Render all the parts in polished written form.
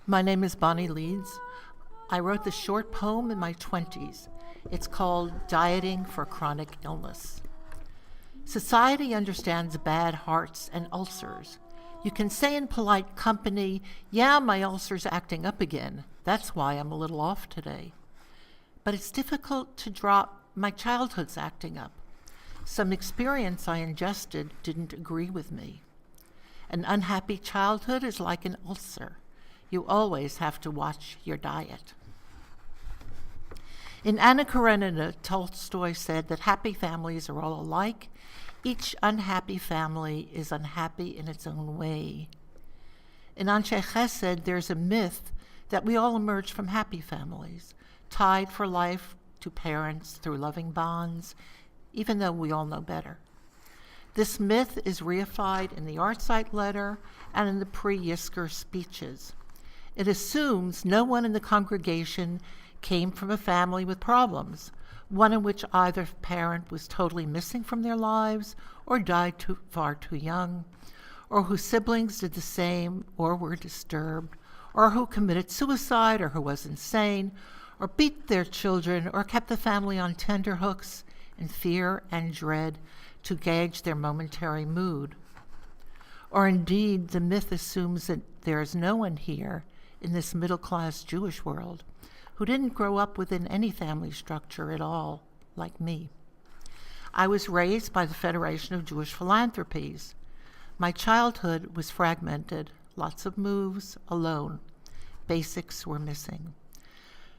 My name is Bonita Leeds. I wrote this short poem in my 20s. It's called Dieting for Chronic Illness. Society understands bad hearts and ulcers. You can say in polite company, yeah, my ulcer's acting up again. That's why I'm a little off today. But it's difficult to drop my childhood's acting up. Some experience I ingested didn't agree with me. An unhappy childhood is like an ulcer. You always have to watch your diet. In Anna Karenina, Tolstoy said that happy families are all alike. Each unhappy family is unhappy in its own way. In Ansche Chesed, there's a myth that we all emerge from happy families, tied for life to parents through loving bonds, even though we all know better. This myth is reified in the Artsite letter and in the pre-Yisker speeches. It assumes no one in the congregation came from a family with problems, one in which either parent was totally missing from their lives or died far too young, or whose siblings did the same or were disturbed, or who committed suicide or who was insane, or beat their children or kept the family on tenterhooks in fear and dread to gauge their momentary mood. Or indeed, the myth assumes that there is no one here in this middle-class Jewish world who didn't grow up within any family structure at all, like me. I was raised by the Federation of Jewish Philanthropies. My childhood was fragmented, lots of moves, alone. Basics were missing.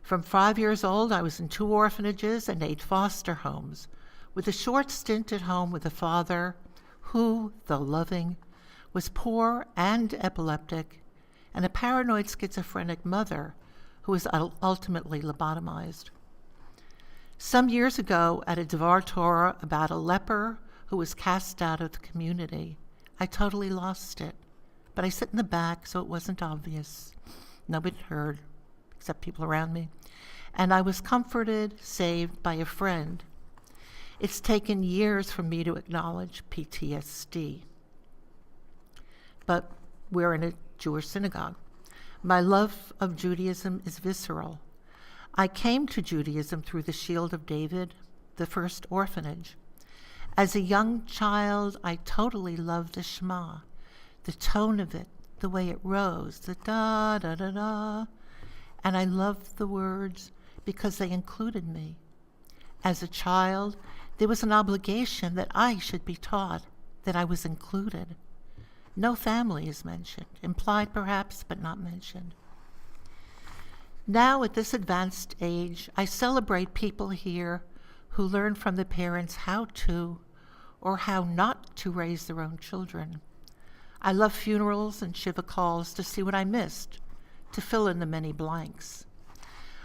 From 5 years old, I was in 2 orphanages and 8 foster homes, with a short stint at home with a father who, though loving, was poor and epileptic, and a paranoid schizophrenic mother who was ultimately lobotomized. Some years ago, at a Devar Torah about a leper who was cast out of the community, I totally lost it. But I sit in the back, so it wasn't obvious. Nobody heard, except people around me. And I was comforted, saved by a friend. It's taken years for me to acknowledge PTSD. But we're in a Jewish synagogue. My love of Judaism is visceral. I came to Judaism through the Shield of David, the first orphanage. As a young child, I totally loved the Shema, the tone of it, the way it rose, the da-da-da-da. And I loved the words because they included me. As a child, there was an obligation that I should be taught that I was included. No family is mentioned, implied perhaps, but not mentioned. Now, at this advanced age, I celebrate people here who learn from the parents how to or how not to raise their own children. I love funerals and shiva calls to see what I missed, to fill in the many blanks.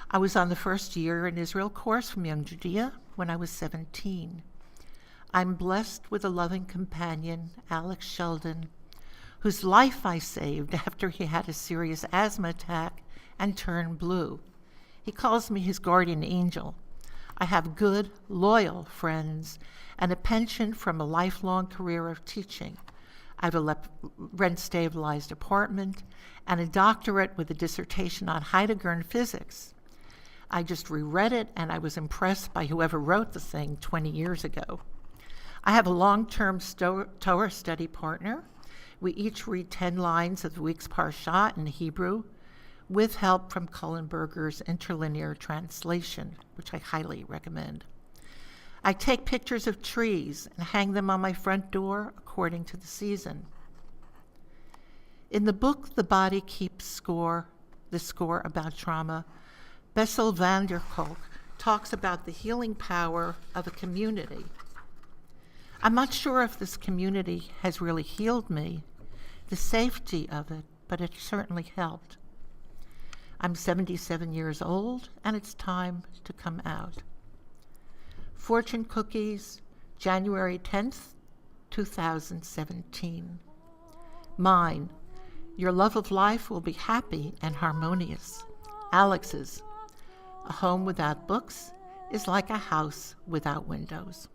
I was on the first year in Israel course from Young Judea when I was 17. I'm blessed with a loving companion, Alex Sheldon, whose life I saved after he had a serious asthma attack and turned blue. He calls me his guardian angel. I have good, loyal friends and a pension from a lifelong career of teaching. I have a rent-stabilized apartment and a doctorate with a dissertation on Heidegger and physics. I just reread it and I was impressed by whoever wrote the thing 20 years ago. I have a long-term Torah study partner. We each read 10 lines of the week's Parsha in Hebrew with help from Cullenberger's interlinear translation, which I highly recommend. I take pictures of trees and hang them on my front door according to the season. In the book The Body Keeps Score, the score about trauma, Bessel van der Kolk talks about the healing power of a community. I'm not sure if this community has really healed me, the safety of it, but it certainly helped. I'm 77 years old, and it's time to come out. Fortune Cookies, January 10th, 2017. Mine, your love of life will be happy and harmonious. Alex's, a home without books is like a house without windows.